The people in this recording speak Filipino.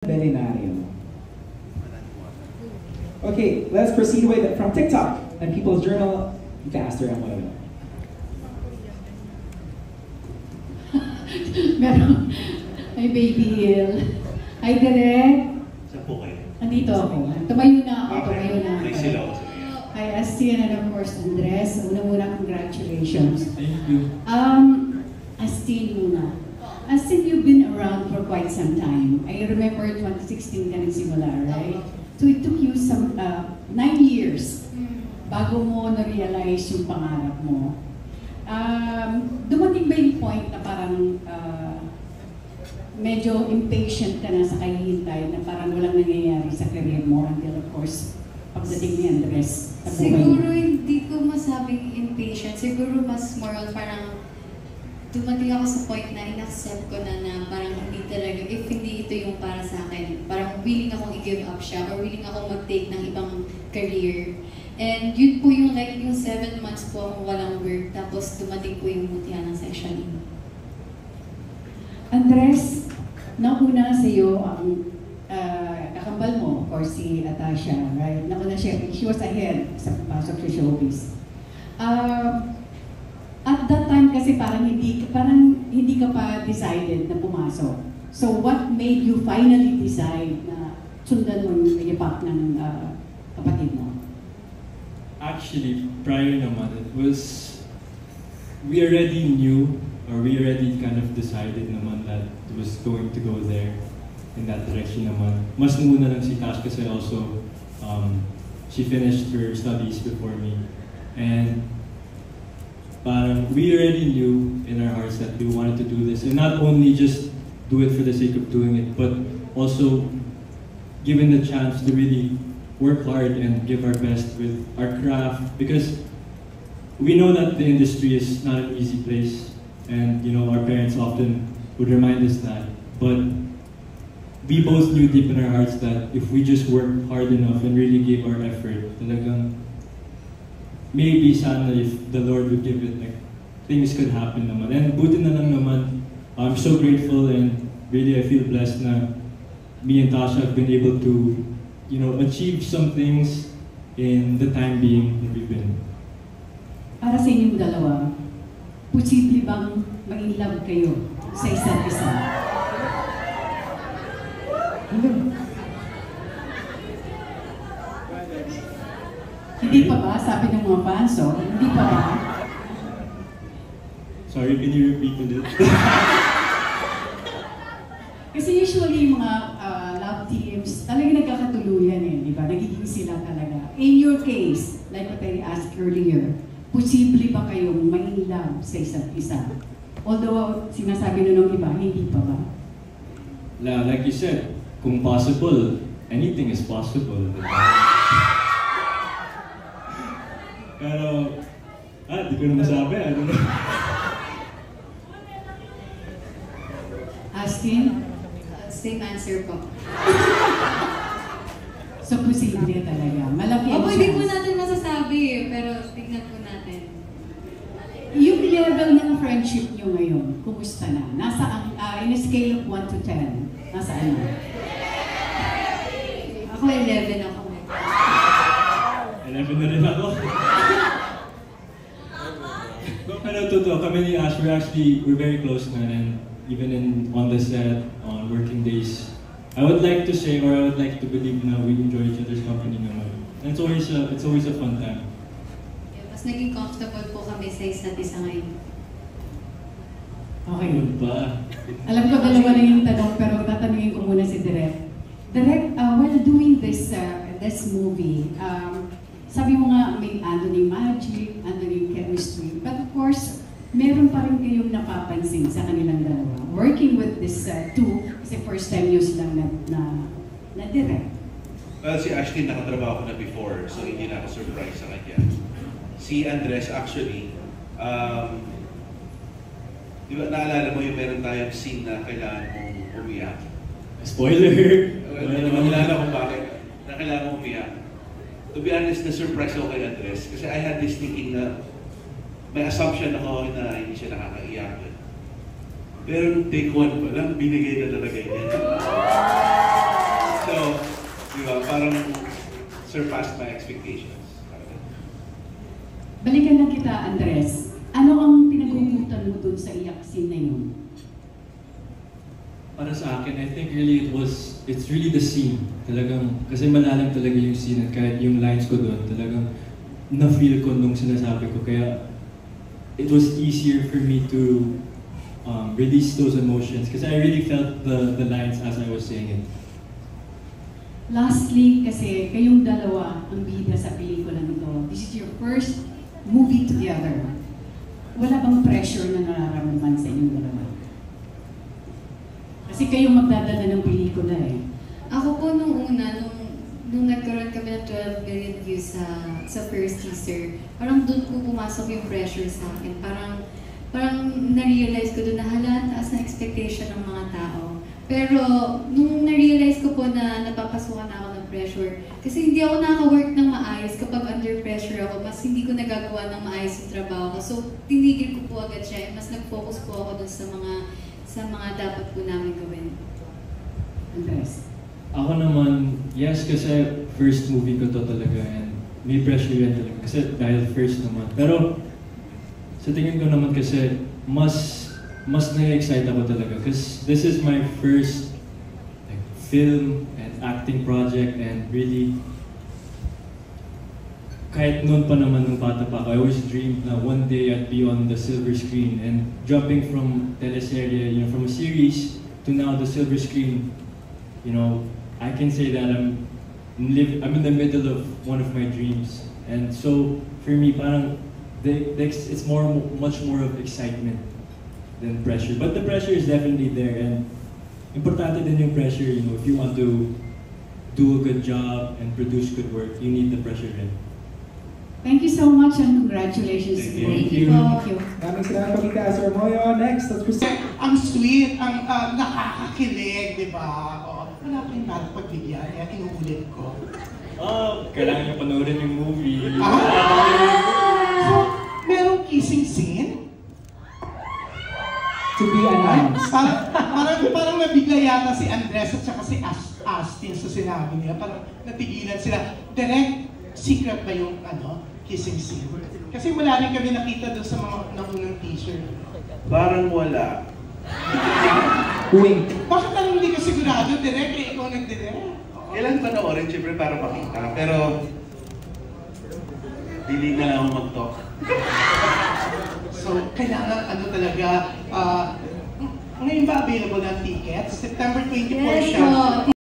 Belinario. Okay, let's proceed with from TikTok and People's Journal. Faster ang wala. Meron. Hi, baby Hill. Hi, Direk. Saan po kayo? Andito ako. Tumayo na ako. Tumayo na ako. May sila ako sa iyo. Hi, Astin, and of course, Andres. Una-muna, congratulations. Thank you. Astin muna. Astin, you've been around for quite some time. I remember 2016 ka nagsimula, right? So it took you some 9 years bago mo na-realize yung pangarap mo. Dumating ba yung point na parang medyo impatient ka na sa kahihintay na parang walang nangyayari sa career mo until of course pagdating ni Andres? Siguro hindi ko masabing impatient. Siguro mas moral parang dumating ako sa point na in-accept ko na parang hindi talaga, if hindi ito yung para sa akin, parang willing akong i-give up siya or willing akong mag-take ng ibang career. And yun po yung like yung 7 months po akong walang work, tapos dumating po yung mutihan ng sessioning. Andres, nauna sa iyo ang kakambal mo, of course, si Atasha, right? Nauna siya, she was ahead sa pasok sa showbiz. At that time kasi parang hindi ka pa decided na pumasok. So what made you finally decide na sundan mo yung ipak ng kapatid mo? Actually, prior naman, it was, we already knew, or we already kind of decided naman that it was going to go there, in that direction naman. Mas muna lang si Tash kasi also, she finished her studies before me. And parang we already knew in our hearts that we wanted to do this. And not only just do it for the sake of doing it, but also given the chance to really work hard and give our best with our craft, because we know that the industry is not an easy place, and you know our parents often would remind us that. But we both knew deep in our hearts that if we just work hard enough and really gave our effort, talagang maybe sana if the Lord would give it, like things could happen naman. And buti na lang naman, I'm so grateful and really I feel blessed na me and Tasha have been able to, you know, achieve some things in the time being that we've been. Para sa inyong dalawa, posible bang ma-inlove kayo sa isa't isa? Hindi pa ba? Sabi ng mga fans, oh. Hindi pa ba? Sorry, can you repeat it? Kasi usually yung mga love teams, talagang nagkakatuluyan eh, di ba? Nagiging sila talaga. In your case, like what I asked earlier, posible ba kayong ma-inlove sa isa't isa? Although, sinasabi nun ng iba, hindi pa ba? Like you said, kung possible, anything is possible. Pero, di ko na masabi. I don't know. Astin? Same answer po. So, posible talaga. Malaki ang Opo, hindi po chance. natin masasabi pero tignan po natin. Yung level ng friendship nyo ngayon, kumusta na? Nasa, in a scale of 1 to 10, nasaan na? Ako 11 ako. 11 na rin ako. Pero totoo, kami ni Ash, we're very close na, and even on the set, on working days, I would like to say, or I would like to believe na we enjoy each other's company naman. And it's always a fun time. Yeah, mas naging comfortable po kami sa isa't isa ngayon. Okay. Ano ba? Alam ko dalawa na yung tanong, pero tatanungin ko muna si Direk. Direk, while doing this movie, sabi mo nga may Anthony magic, Anthony chemistry, but of course, meron pa rin kayong napapansin sa kanilang dalawa. Working with this two, kasi first time nyo silang na direct. Well, si Ashley nakatrabaho ko na before, so hindi na ako surprised sa kanya. Si Andres actually, di ba naalala mo yung meron tayong scene na kailangan mong umiyak? Spoiler! Naalala ko bakit na kailangan mong umiyak. To be honest, na-surprise ako kay Andres kasi I had this thinking na may assumption ako na hindi siya nakakaiyak. Pero nung take 1 pa lang, binigay na talaga niya. surpassed my expectations. Balikan lang kita, Andres. Ano ang pinaghuhutan mo dun sa iyak scene na yun? Para sa akin, I think really it's really the scene. Talagang, kasi malalim talaga yung scene at kahit yung lines ko doon, talagang na-feel ko nung sinasabi ko. Kaya it was easier for me to release those emotions because I really felt the lines as I was saying it. Lastly, kasi kayong dalawa ang bida sa pelikula nito. This is your first movie together. Wala bang pressure na nararamdaman sa inyong dalawa? Kasi kayong magdadala ng pelikula eh. Ako po nung una, nung nagkaroon kami ng 12 million views sa first teaser, parang doon po pumasok yung pressure sa akin. Parang na-realize ko doon na hala, taas na expectation ng mga tao. Pero nung na-realize ko po na napapasukan na ako ng pressure, kasi hindi ako nakaka-work ng maayos kapag under pressure ako, mas hindi ko nagagawa ng maayos yung trabaho ko. So, tinigil ko po agad siya, mas nag-focus po ako doon sa mga dapat po namin gawin. Andres? Ako naman, yes, kasi first movie ko to talaga and may pressure yan talaga kasi dahil first naman. Pero sa tingin ko naman kasi mas na-excite ako talaga because this is my first like, film and acting project and really kahit noon pa naman nung bata pa ako, I always dreamed na one day I'd be on the silver screen and jumping from teleserye, from a series to now the silver screen, I can say that I'm in the middle of one of my dreams. And so for me, parang it's much more of excitement than pressure. But the pressure is definitely there and importante din yung pressure, if you want to do a good job and produce good work, you need the pressure in. Thank you so much and congratulations. Thank you. Thank you. Maraming salamat po kita, Sir Moyo. Next, let's proceed. Ang sweet, ang nakakakilig, di ba? O, wala pa yung bata pagbigyan, kaya inuulit ko. Kailangan niyo panoorin yung movie. So, merong kissing scene? To be announced. Parang nabigla yata si Andres at saka si Astin sa sinabi nila. Parang natigilan sila. Direct, secret ba yung kissing scene? Kasi wala rin kami nakita doon sa mga naunang teaser. Parang wala. Wink. Bakit parang hindi ka sigurado, direct? Eh, ikaw nag-direct? Kailan panoorin, siyempre para makita. Pero, dili na lang ako mag-talk. So, kailangan talaga, ngayon ba available ng tickets? September 24 Yes siya. po.